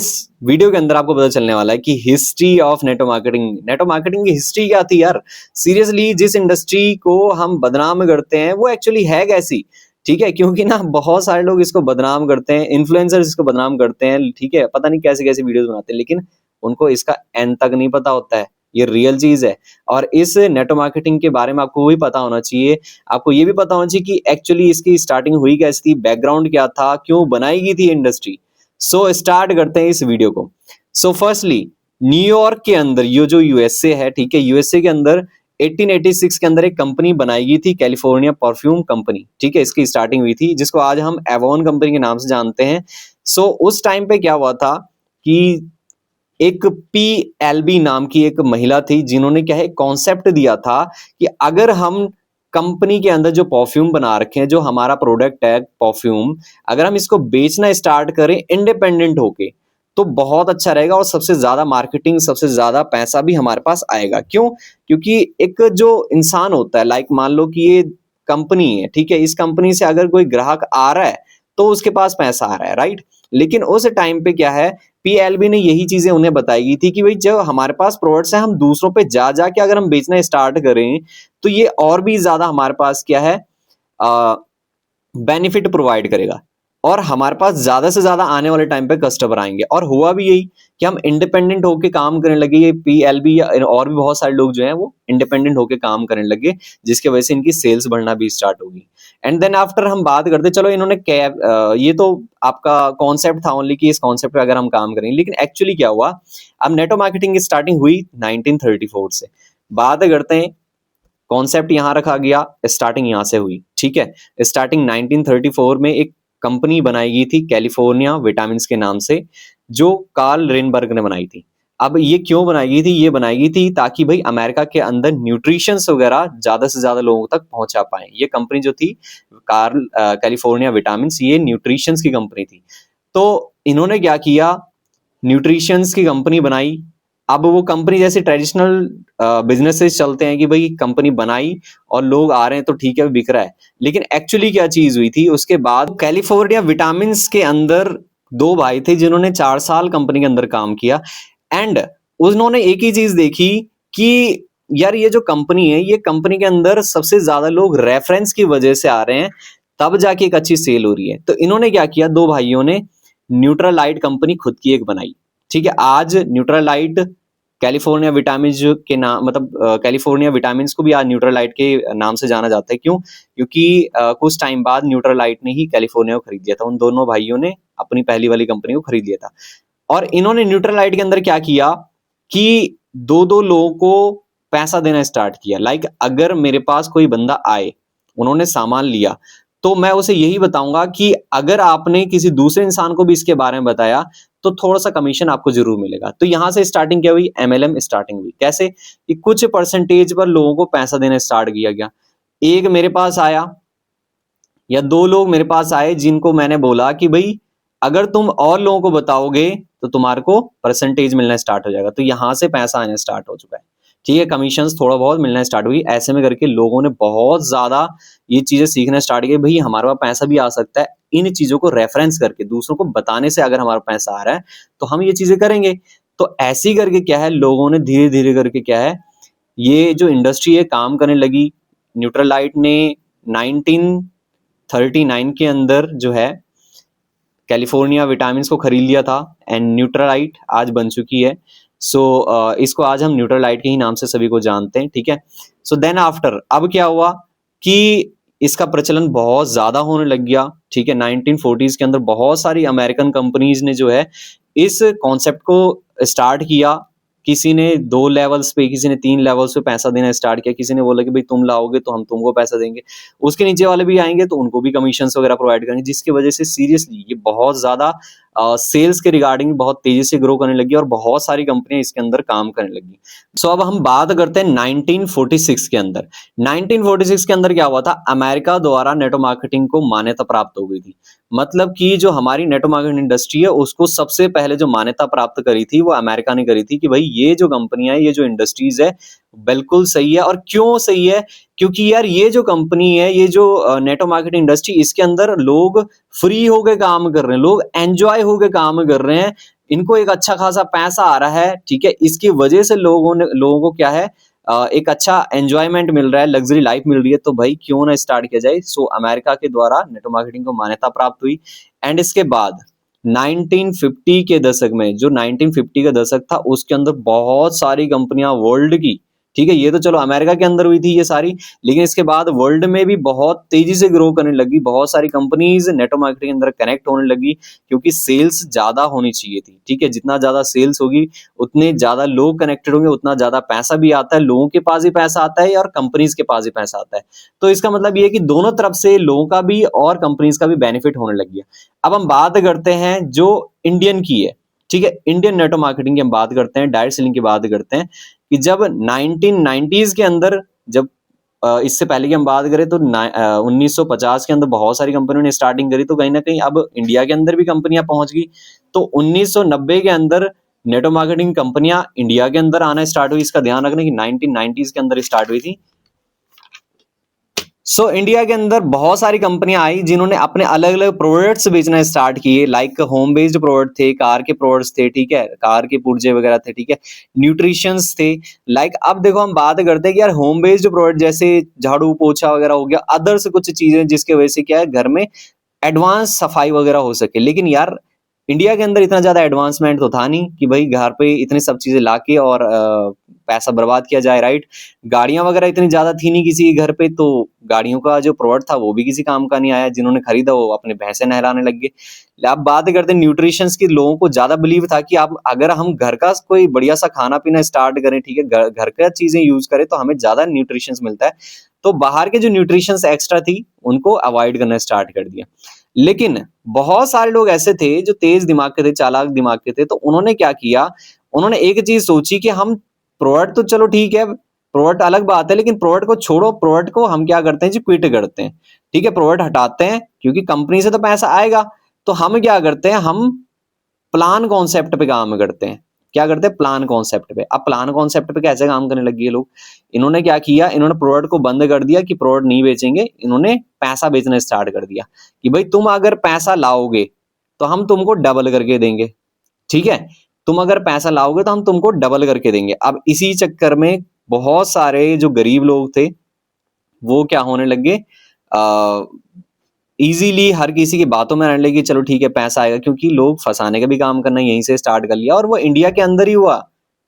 इस वीडियो के अंदर आपको पता चलने वाला है कि हिस्ट्री ऑफ नेटवर्क मार्केटिंग की हिस्ट्री क्या थी यार। सीरियसली जिस इंडस्ट्री को हम बदनाम करते हैं वो एक्चुअली है कैसी, ठीक है। क्योंकि ना बहुत सारे लोग इसको बदनाम करते हैं, इन्फ्लुएंसर्स इसको बदनाम करते हैं, ठीक है। पता नहीं कैसे कैसे वीडियोस बनाते हैं, लेकिन उनको इसका एंड तक नहीं पता होता है। ये रियल चीज है। और इस नेटवर्क मार्केटिंग के बारे में आपको भी पता होना चाहिए। आपको ये भी पता होना चाहिए कि एक्चुअली इसकी स्टार्टिंग हुई कैसे थी, बैकग्राउंड क्या था, क्यों बनाई गई थी इंडस्ट्री। सो स्टार्ट करते हैं इस वीडियो को। सो फर्स्टली न्यूयॉर्क के अंदर, ये जो यूएसए है, ठीक है, यूएसए के अंदर 1886 के अंदर एक कंपनी बनाई गई थी, कैलिफोर्निया परफ्यूम कंपनी, ठीक है। इसकी स्टार्टिंग हुई थी, जिसको आज हम एवॉन कंपनी के नाम से जानते हैं। सो उस टाइम पे क्या हुआ था कि एक पीएलबी नाम की एक महिला थी, जिन्होंने क्या है कॉन्सेप्ट दिया था कि अगर हम कंपनी के अंदर जो परफ्यूम बना रखे हैं, जो हमारा प्रोडक्ट है परफ्यूम, अगर हम इसको बेचना स्टार्ट करें इंडिपेंडेंट होके, तो बहुत अच्छा रहेगा और सबसे ज्यादा मार्केटिंग, सबसे ज्यादा पैसा भी हमारे पास आएगा। क्यों? क्योंकि एक जो इंसान होता है, लाइक मान लो कि ये कंपनी है, ठीक है, इस कंपनी से अगर कोई ग्राहक आ रहा है तो उसके पास पैसा आ रहा है, राइट। लेकिन उस टाइम पे क्या है, पीएलबी ने यही चीजें उन्हें बताई थी कि भाई जब हमारे पास प्रोडक्ट्स है, हम दूसरों पे जा जाके अगर हम बेचना स्टार्ट करें तो ये और भी ज्यादा हमारे पास क्या है बेनिफिट प्रोवाइड करेगा और हमारे पास ज्यादा से ज्यादा आने वाले टाइम पे कस्टमर आएंगे। और हुआ भी यही कि हम इंडिपेंडेंट होके काम करने लगे। ये पीएलबी और भी बहुत सारे लोग जो हैं वो इंडिपेंडेंट होके काम करने लगे, जिसकी वजह से इनकी सेल्स बढ़ना भी स्टार्ट होगी। एंड देन आफ्टर हम बात करते, चलो इन्होंने ये तो आपका कॉन्सेप्ट था ओनली कि इस कॉन्सेप्ट पे अगर हम काम करेंगे, लेकिन एक्चुअली क्या हुआ, अब नेटवर्क मार्केटिंग की स्टार्टिंग हुई 1934 से। बात करते हैं, कॉन्सेप्ट यहां रखा गया, स्टार्टिंग यहां से हुई, ठीक है। स्टार्टिंग 1934 में एक कंपनी बनाई गई थी कैलिफोर्निया विटामिन के नाम से, जो कार्ल रेनबर्ग ने बनाई थी। अब ये क्यों बनाई गई थी? ये बनाई गई थी ताकि भाई अमेरिका के अंदर न्यूट्रिशंस वगैरह ज्यादा से ज्यादा लोगों तक पहुंचा पाए। ये कंपनी जो थी कार्ल कैलिफोर्निया विटामिन, ये न्यूट्रिशंस की कंपनी थी। तो इन्होंने क्या किया, न्यूट्रिशंस की कंपनी बनाई। अब वो कंपनी जैसे ट्रेडिशनल बिजनेसेस चलते हैं कि भाई कंपनी बनाई और लोग आ रहे हैं तो ठीक है बिक रहा है, लेकिन एक्चुअली क्या चीज हुई थी उसके बाद, कैलिफोर्निया विटामिन के अंदर दो भाई थे जिन्होंने 4 साल कंपनी के अंदर काम किया। एंड उन्होंने एक ही चीज देखी कि यार ये जो कंपनी है, ये कंपनी के अंदर सबसे ज्यादा लोग रेफरेंस की वजह से आ रहे हैं, तब जाके एक अच्छी सेल हो रही है। तो इन्होंने क्या किया, दो भाइयों ने न्यूट्रालाइट कंपनी खुद की एक बनाई, ठीक है। आज न्यूट्रालाइट कैलिफोर्निया विटामिन के नाम, मतलब कैलिफोर्निया विटामिन को भी आज न्यूट्रालाइट के नाम से जाना जाता है। क्यों? क्योंकि कुछ टाइम बाद न्यूट्रालाइट ने ही कैलिफोर्निया को खरीद लिया था। उन दोनों भाइयों ने अपनी पहली वाली कंपनी को खरीद लिया था। और इन्होंने न्यूट्रालाइट के अंदर क्या किया कि दो दो लोगों को पैसा देना स्टार्ट किया। लाइक अगर मेरे पास कोई बंदा आए, उन्होंने सामान लिया, तो मैं उसे यही बताऊंगा कि अगर आपने किसी दूसरे इंसान को भी इसके बारे में बताया तो थोड़ा सा कमीशन आपको जरूर मिलेगा। तो यहां से स्टार्टिंग क्या हुई, एमएलएम स्टार्टिंग हुई। कैसे? कि कुछ परसेंटेज पर लोगों को पैसा देना स्टार्ट किया गया। एक मेरे पास आया या दो लोग मेरे पास आए जिनको मैंने बोला कि भाई अगर तुम और लोगों को बताओगे तो तुम्हारे को परसेंटेज मिलना स्टार्ट हो जाएगा। तो यहां से पैसा आना स्टार्ट हो चुका है, ठीक है। कमीशंस थोड़ा बहुत मिलना स्टार्ट हुई। ऐसे में करके लोगों ने बहुत ज्यादा ये चीजें सीखना स्टार्ट किया, भाई हमारे पास पैसा भी आ सकता है। इन चीजों को रेफरेंस करके, दूसरों को बताने से अगर हमारा पैसा आ रहा है तो हम ये चीजें करेंगे। तो ऐसे ही करके क्या है, लोगों ने धीरे धीरे करके क्या है, ये जो इंडस्ट्री है काम करने लगी। न्यूट्रालाइट ने 1939 के अंदर जो है कैलिफोर्निया विटामिन को खरीद लिया था एंड न्यूट्रालाइट आज बन चुकी है। सो इसको आज हम न्यूट्रालाइट के ही नाम से सभी को जानते हैं, ठीक है। सो देन आफ्टर अब क्या हुआ कि इसका प्रचलन बहुत ज्यादा होने लग गया, ठीक है। 1940s के अंदर बहुत सारी अमेरिकन कंपनीज ने जो है इस कॉन्सेप्ट को स्टार्ट किया। किसी ने 2 लेवल्स पे, किसी ने 3 लेवल्स पे पैसा देना स्टार्ट किया। किसी ने बोला कि भाई तुम लाओगे तो हम तुमको पैसा देंगे, उसके नीचे वाले भी आएंगे तो उनको भी कमीशंस वगैरह प्रोवाइड करेंगे, जिसकी वजह से सीरियसली ये बहुत ज्यादा सेल्स के रिगार्डिंग बहुत तेजी से ग्रो करने लगी और बहुत सारी कंपनियां इसके अंदर काम करने लगी। सो अब हम बात करते हैं 1946 के अंदर। 1946 के अंदर क्या हुआ था, अमेरिका द्वारा नेटवर्क मार्केटिंग को मान्यता प्राप्त हो गई थी। मतलब कि जो हमारी नेटवर्क मार्केटिंग इंडस्ट्री है उसको सबसे पहले जो मान्यता प्राप्त करी थी वो अमेरिका ने करी थी कि भाई ये जो कंपनियां है, ये जो इंडस्ट्रीज है बिल्कुल सही है। और क्यों सही है? क्योंकि यार ये जो कंपनी है, ये जो नेटवर्क मार्केटिंग इंडस्ट्री, इसके अंदर लोग फ्री होके काम कर रहे हैं, लोग एंजॉय होके काम कर रहे हैं। इनको एक अच्छा खासा पैसा आ रहा है, ठीक है, इसकी वजह से लोगों को क्या है, एक अच्छा एंजॉयमेंट मिल रहा है, लग्जरी लाइफ मिल रही है, तो भाई क्यों ना स्टार्ट किया जाए। सो अमेरिका के द्वारा नेटवर्क मार्केटिंग को मान्यता प्राप्त हुई। एंड इसके बाद 1950 के दशक में, जो 1950 का दशक था, उसके अंदर बहुत सारी कंपनियां वर्ल्ड की, ठीक है, ये तो चलो अमेरिका के अंदर हुई थी ये सारी, लेकिन इसके बाद वर्ल्ड में भी बहुत तेजी से ग्रो करने लगी। बहुत सारी कंपनीज नेटवर्क मार्केटिंग के अंदर कनेक्ट होने लगी, क्योंकि सेल्स ज्यादा होनी चाहिए थी, ठीक है, जितना ज्यादा सेल्स होगी उतने ज्यादा लोग कनेक्टेड होंगे, उतना ज्यादा पैसा भी आता है, लोगों के पास भी पैसा आता है और कंपनीज के पास भी पैसा आता है। तो इसका मतलब ये है कि दोनों तरफ से लोगों का भी और कंपनीज का भी बेनिफिट होने लग गया। अब हम बात करते हैं जो इंडियन की है, ठीक है, इंडियन नेटवर्क मार्केटिंग की हम बात करते हैं, डायरेक्ट सेलिंग की बात करते हैं, कि जब 1990s के अंदर, जब इससे पहले की हम बात करें तो 1950 के अंदर बहुत सारी कंपनियों ने स्टार्टिंग करी, तो कहीं ना कहीं अब इंडिया के अंदर भी कंपनियां पहुंच गई। तो 1990 के अंदर नेटवर्क मार्केटिंग कंपनियां इंडिया के अंदर आना स्टार्ट हुई। इसका ध्यान रखना कि 1990s के अंदर स्टार्ट हुई थी। सो इंडिया के अंदर बहुत सारी कंपनियां आई जिन्होंने अपने अलग अलग प्रोडक्ट्स बेचना स्टार्ट किए, लाइक होम बेस्ड प्रोडक्ट थे, कार के प्रोडक्ट्स थे, ठीक है, कार के पुर्जे वगैरह थे, ठीक है, न्यूट्रिशंस थे। लाइक अब देखो हम बात करते हैं कि यार होम बेस्ड प्रोडक्ट जैसे झाड़ू पोछा वगैरह हो गया, अदर्स कुछ चीजें जिसके वजह से क्या है घर में एडवांस सफाई वगैरह हो सके। लेकिन यार इंडिया के अंदर इतना ज्यादा एडवांसमेंट तो था नहीं कि भाई घर पे इतनी सब चीजें लाके और पैसा बर्बाद किया जाए, राइट। गाड़ियां वगैरह इतनी ज्यादा थी नहीं किसी के घर पे, तो गाड़ियों का जो प्रोडक्ट था वो भी किसी काम का नहीं आया। जिन्होंने खरीदा वो अपने भैंसे नहलाने लग गए। अब बात करते हैं न्यूट्रिशंस की, लोगों को ज्यादा बिलीव था कि अब अगर हम घर का कोई बढ़िया सा खाना पीना स्टार्ट करें, ठीक है, घर का चीजें यूज करें तो हमें ज्यादा न्यूट्रिशंस मिलता है। तो बाहर के जो न्यूट्रिशंस एक्स्ट्रा थी उनको अवॉइड करना स्टार्ट कर दिया। लेकिन बहुत सारे लोग ऐसे थे जो तेज दिमाग के थे, चालाक दिमाग के थे, तो उन्होंने क्या किया, उन्होंने एक चीज सोची कि हम प्रोडक्ट तो चलो ठीक है, प्रोडक्ट अलग बात है, लेकिन प्रोडक्ट को छोड़ो, प्रोडक्ट को हम क्या करते हैं जी, क्विट करते हैं, ठीक है, प्रोडक्ट हटाते हैं, क्योंकि कंपनी से तो पैसा आएगा। तो हम क्या करते हैं, हम प्लान कॉन्सेप्ट पे काम करते हैं। क्या करते हैं, प्लान कॉन्सेप्ट पे। अब प्लान कॉन्सेप्ट पे कैसे काम करने लगे ये लोग, इन्होंने क्या किया, इन्होंने प्रोडक्ट को बंद कर दिया कि प्रोडक्ट नहीं बेचेंगे, इन्होंने पैसा बेचना स्टार्ट कर दिया कि भाई तुम अगर पैसा लाओगे तो हम तुमको डबल करके देंगे, ठीक है, तुम अगर पैसा लाओगे तो हम तुमको डबल करके देंगे। अब इसी चक्कर में बहुत सारे जो गरीब लोग थे वो क्या होने लगे, इजीली हर किसी की बातों में आने लगी, चलो ठीक है पैसा आएगा, क्योंकि लोग फंसाने का भी काम करना यहीं से स्टार्ट कर लिया, और वो इंडिया के अंदर ही हुआ,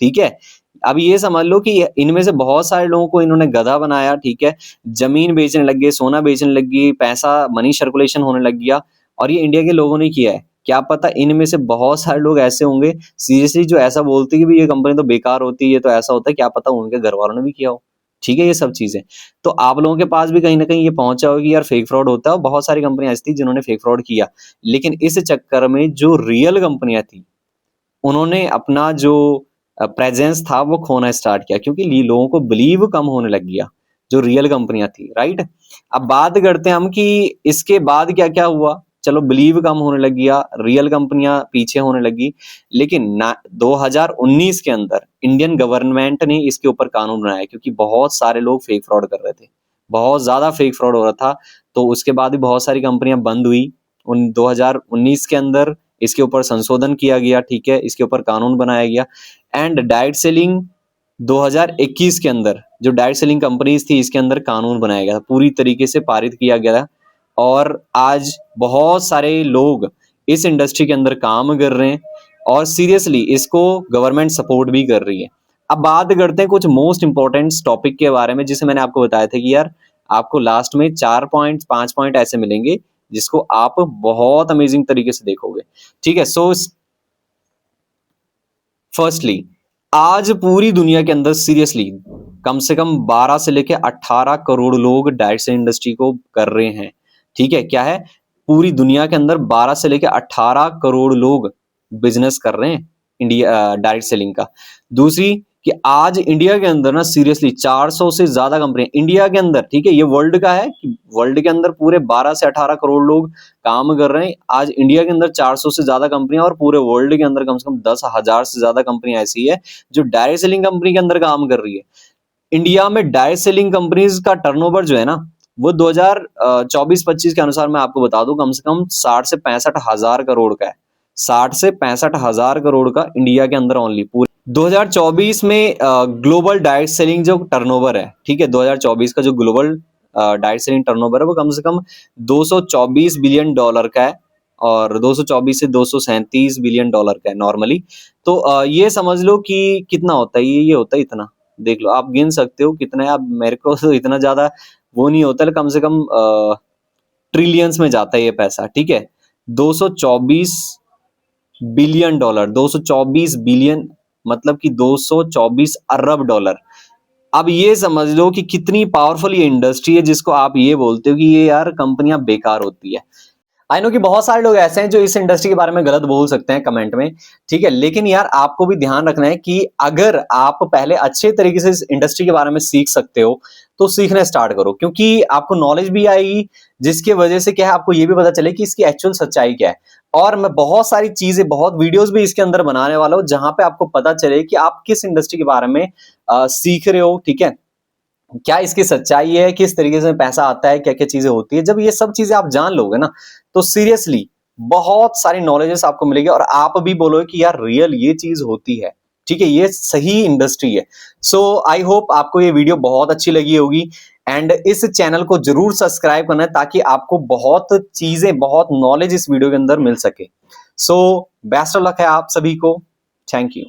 ठीक है। अब ये समझ लो कि इनमें से बहुत सारे लोगों को इन्होंने गधा बनाया, ठीक है, जमीन बेचने लग गए, सोना बेचने लग गई, पैसा मनी सर्कुलेशन होने लग गया, और ये इंडिया के लोगों ने किया है। क्या पता इनमें से बहुत सारे लोग ऐसे होंगे सीरियसली जो ऐसा बोलते हैं कि ये कंपनी तो बेकार होती है, ये तो ऐसा होता है, क्या पता उनके घर वालों ने भी किया हो, ठीक है, ये सब चीजें। तो आप लोगों के पास भी कहीं ना कहीं ये पहुंचा होगा कि यार फेक फ्रॉड होता है, और बहुत सारी कंपनियां ऐसी थी जिन्होंने फेक फ्रॉड किया। लेकिन इस चक्कर में जो रियल कंपनियां थी उन्होंने अपना जो प्रेजेंस था वो खोना स्टार्ट किया, क्योंकि लोगों को बिलीव कम होने लग गया जो रियल कंपनियां थी, राइट। अब बात करते हैं हम कि इसके बाद क्या क्या हुआ। चलो बिलीव कम होने लग गया, रियल कंपनियां पीछे होने लगी, लेकिन 2019 के अंदर इंडियन गवर्नमेंट ने इसके ऊपर कानून बनाया, क्योंकि बहुत सारे लोग फेक फ्रॉड कर रहे थे, बहुत ज्यादा फेक फ्रॉड हो रहा था। तो उसके बाद भी बहुत सारी कंपनियां बंद हुई। 2019 के अंदर इसके ऊपर संशोधन किया गया, ठीक है, इसके ऊपर कानून बनाया गया। एंड डायरेक्ट सेलिंग 2021 के अंदर जो डायरेक्ट सेलिंग कंपनीज थी इसके अंदर कानून बनाया गया था, पूरी तरीके से पारित किया गया था, और आज बहुत सारे लोग इस इंडस्ट्री के अंदर काम कर रहे हैं, और सीरियसली इसको गवर्नमेंट सपोर्ट भी कर रही है। अब बात करते हैं कुछ मोस्ट इंपॉर्टेंट टॉपिक के बारे में, जिसे मैंने आपको बताया था कि यार आपको लास्ट में 4 पॉइंट 5 पॉइंट ऐसे मिलेंगे जिसको आप बहुत अमेजिंग तरीके से देखोगे, ठीक है। सो फर्स्टली आज पूरी दुनिया के अंदर सीरियसली कम से कम 12 से लेके 18 करोड़ लोग डायरेक्ट सेलिंग इंडस्ट्री को कर रहे हैं, ठीक है। क्या है, पूरी दुनिया के अंदर 12 से लेके 18 करोड़ लोग बिजनेस कर रहे हैं इंडिया डायरेक्ट सेलिंग का। दूसरी कि आज इंडिया के अंदर ना सीरियसली 400 से ज्यादा कंपनी इंडिया के अंदर, ठीक है, ये वर्ल्ड का है कि वर्ल्ड के अंदर पूरे 12 से 18 करोड़ लोग काम कर रहे हैं। आज इंडिया के अंदर 400 से ज्यादा कंपनियां, और पूरे वर्ल्ड के अंदर कम से कम 10,000 से ज्यादा कंपनियां ऐसी है जो डायरेक्ट सेलिंग कंपनी के अंदर काम कर रही है। इंडिया में डायरेक्ट सेलिंग कंपनीज का टर्नओवर जो है ना वो 2024-25 के अनुसार मैं आपको बता दूं कम से कम 60 से 65 हजार करोड़ का है, 60 से 65,000 करोड़ का इंडिया के अंदर ओनली पूरे 2024 में ग्लोबल डायरेक्ट सेलिंग जो टर्नओवर है, ठीक है, 2024 का जो ग्लोबल डायरेक्ट सेलिंग टर्नओवर है वो कम से कम 224 बिलियन डॉलर का है और 224 से 237 बिलियन डॉलर का है नॉर्मली। तो ये समझ लो कि कितना होता है, ये होता है इतना, देख लो आप गिन सकते हो कितना है। अब मेरे को तो इतना ज्यादा वो नहीं होता, कम से कम ट्रिलियंस में जाता है ये पैसा, ठीक है। 224 बिलियन डॉलर, 224 बिलियन मतलब कि 224 अरब डॉलर। अब ये समझ लो कि कितनी पावरफुल ये इंडस्ट्री है जिसको आप ये बोलते हो कि ये यार कंपनियां बेकार होती है। आई नो कि बहुत सारे लोग ऐसे हैं जो इस इंडस्ट्री के बारे में गलत बोल सकते हैं कमेंट में, ठीक है, लेकिन यार आपको भी ध्यान रखना है कि अगर आप पहले अच्छे तरीके से इस इंडस्ट्री के बारे में सीख सकते हो तो सीखना स्टार्ट करो, क्योंकि आपको नॉलेज भी आएगी जिसकी वजह से क्या है, आपको ये भी पता चले कि इसकी एक्चुअल सच्चाई क्या है। और मैं बहुत सारी चीजें, बहुत वीडियोस भी इसके अंदर बनाने वाला हूं जहां पे आपको पता चले कि आप किस इंडस्ट्री के बारे में सीख रहे हो, ठीक है, क्या इसकी सच्चाई है, किस तरीके से पैसा आता है, क्या क्या चीजें होती है। जब ये सब चीजें आप जान लोगे ना तो सीरियसली बहुत सारी नॉलेजेस आपको मिलेगी और आप भी बोलोगे कि यार रियल ये चीज होती है, ठीक है, ये सही इंडस्ट्री है। सो आई होप आपको ये वीडियो बहुत अच्छी लगी होगी एंड इस चैनल को जरूर सब्सक्राइब करना है ताकि आपको बहुत चीजें, बहुत नॉलेज इस वीडियो के अंदर मिल सके। सो बेस्ट ऑफ लक है आप सभी को। Thank you.